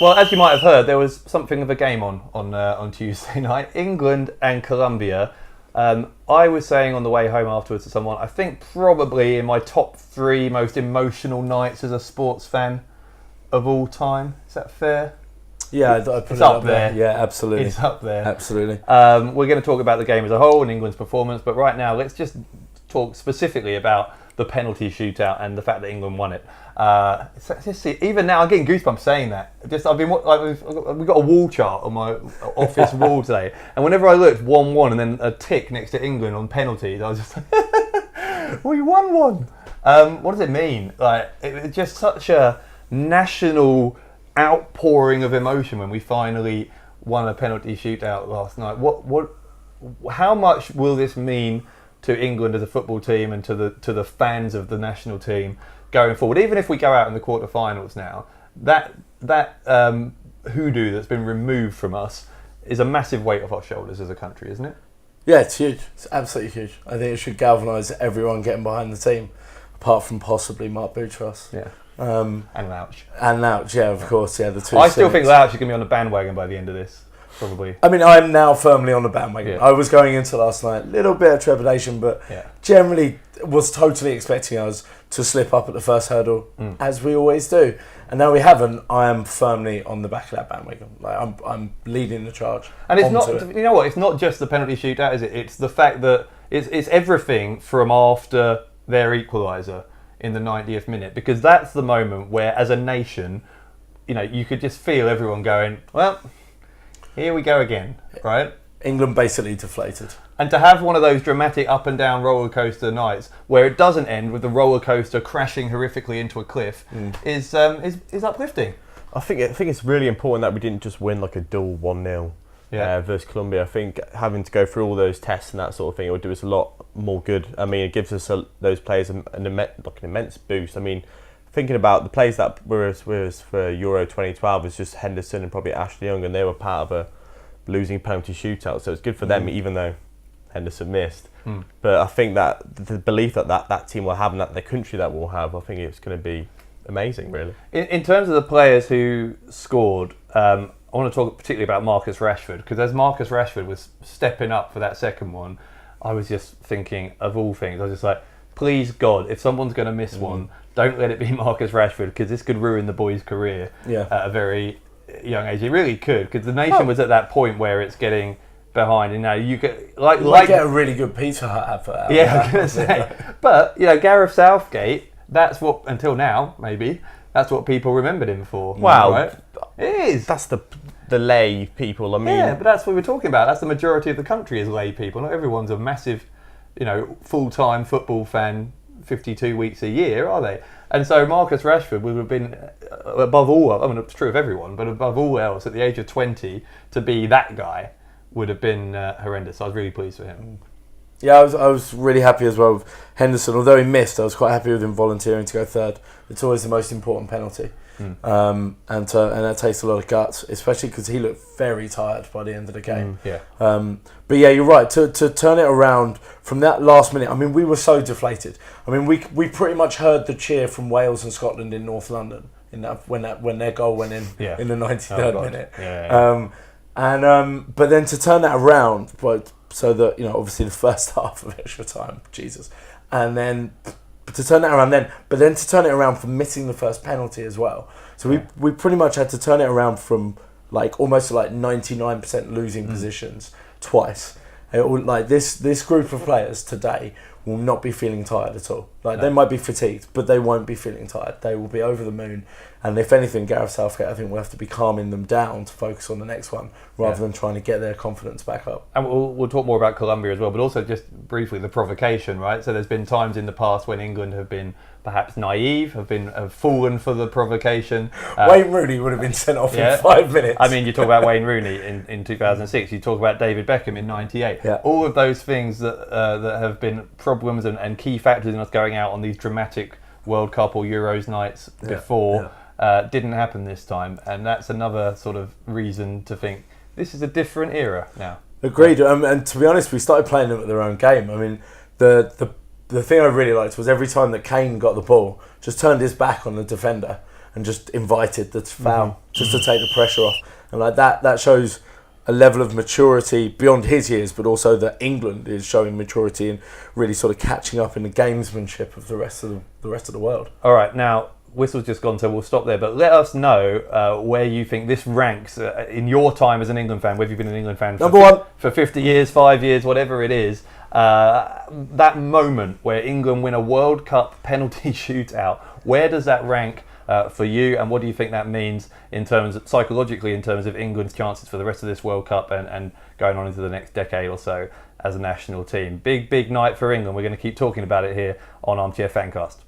Well, as you might have heard, there was something of a game on Tuesday night. England and Colombia. I was saying on the way home afterwards to someone, I think probably in my top 3 most emotional nights as a sports fan of all time. Is that fair? Yeah, I'd put it's it up there. Yeah, absolutely. It's up there. Absolutely. We're going to talk about the game as a whole and England's performance, but right now let's just talk specifically about the penalty shootout and the fact that England won it. Even now, I'm getting goosebumps saying that. We've got a wall chart on my office wall today, and whenever I looked 1-1 and then a tick next to England on penalties, I was just like, we won one. What does it mean? Like, it's just such a national outpouring of emotion when we finally won a penalty shootout last night. How much will this mean to England as a football team and to the fans of the national team going forward? Even if we go out in the quarterfinals now, that hoodoo that's been removed from us is a massive weight off our shoulders as a country, isn't it? Yeah, it's huge. It's absolutely huge. I think it should galvanise everyone getting behind the team, apart from possibly Mark Boutros. Yeah. And Louch. And Louch, yeah, of course, yeah. The two. I still think Louch is going to be on the bandwagon by the end of this, probably. I mean, I'm now firmly on the bandwagon. Yeah. I was going into last night, a little bit of trepidation, but generally was totally expecting us to slip up at the first hurdle, as we always do. And now we haven't. I am firmly on the back of that bandwagon. Like I'm leading the charge. And it's not, you know what? It's not just the penalty shootout, is it? It's the fact that it's everything from after their equaliser in the 90th minute, because that's the moment where, as a nation, you know, you could just feel everyone going, well, here we go again, right? England basically deflated. And to have one of those dramatic up and down roller coaster nights where it doesn't end with the roller coaster crashing horrifically into a cliff is uplifting. I think it's really important that we didn't just win like a dull 1-0 versus Colombia. I think having to go through all those tests and that sort of thing, it would do us a lot more good. I mean, it gives us those players an immense boost. I mean, thinking about the players that were for Euro 2012 was just Henderson and probably Ashley Young, and they were part of a losing penalty shootout, so it's good for them, even though Henderson missed. But I think that the belief that team will have and that the country that will have, I think it's going to be amazing, really. In terms of the players who scored, I want to talk particularly about Marcus Rashford, because as Marcus Rashford was stepping up for that second one, I was just thinking, of all things, I was just like, please God, if someone's going to miss one, don't let it be Marcus Rashford, because this could ruin the boy's career at a very young age. It really could, because the nation was at that point where it's getting behind, and now you get like get a really good Pizza Hut advert. Yeah, I was going to say, but you know, Gareth Southgate. That's what, until now, maybe that's what people remembered him for. Wow, right? It is. That's the lay people. I mean, yeah, but that's what we're talking about. That's the majority of the country is lay people. Not everyone's a massive, you know, full-time football fan 52 weeks a year, are they? And so Marcus Rashford would have been above all. I mean, it's true of everyone, but above all else, at the age of 20, to be that guy would have been horrendous. I was really pleased for him. Yeah, I was really happy as well with Henderson. Although he missed, I was quite happy with him volunteering to go third. It's always the most important penalty. And that takes a lot of guts, especially because he looked very tired by the end of the game. But yeah, you're right. To turn it around from that last minute, I mean, we were so deflated. I mean, we pretty much heard the cheer from Wales and Scotland in North London when their goal went in the 93rd minute. But then to turn that around, so that, you know, obviously the first half of extra time, Jesus, and then to turn that around but then to turn it around from missing the first penalty as well. So we pretty much had to turn it around from like almost like 99% losing positions twice. Like this group of players today will not be feeling tired at all. Like they might be fatigued, but they won't be feeling tired. They will be over the moon. And if anything, Gareth Southgate, I think, will have to be calming them down to focus on the next one rather than trying to get their confidence back up. And we'll talk more about Colombia as well, but also just briefly the provocation, right? So there's been times in the past when England have been perhaps naive, have fallen for the provocation. Wayne Rooney would have been sent off in 5 minutes. I mean, you talk about Wayne Rooney in 2006, you talk about David Beckham in 98. Yeah. All of those things that have been problems and key factors in us going out on these dramatic World Cup or Euros nights before didn't happen this time. And that's another sort of reason to think this is a different era now. Agreed. And to be honest, we started playing them at their own game. I mean, the thing I really liked was every time that Kane got the ball, just turned his back on the defender and just invited the foul just to take the pressure off. And like that shows a level of maturity beyond his years, but also that England is showing maturity and really sort of catching up in the gamesmanship of the rest of the world. All right, now whistle's just gone, so we'll stop there. But let us know where you think this ranks in your time as an England fan. Whether you've been an England fan for 50 years, 5 years, whatever it is. That moment where England win a World Cup penalty shootout. Where does that rank for you, and what do you think that means in terms of, psychologically, in terms of England's chances for the rest of this World Cup and going on into the next decade or so as a national team? Big night for England. We're going to keep talking about it here on Armchair Fancast.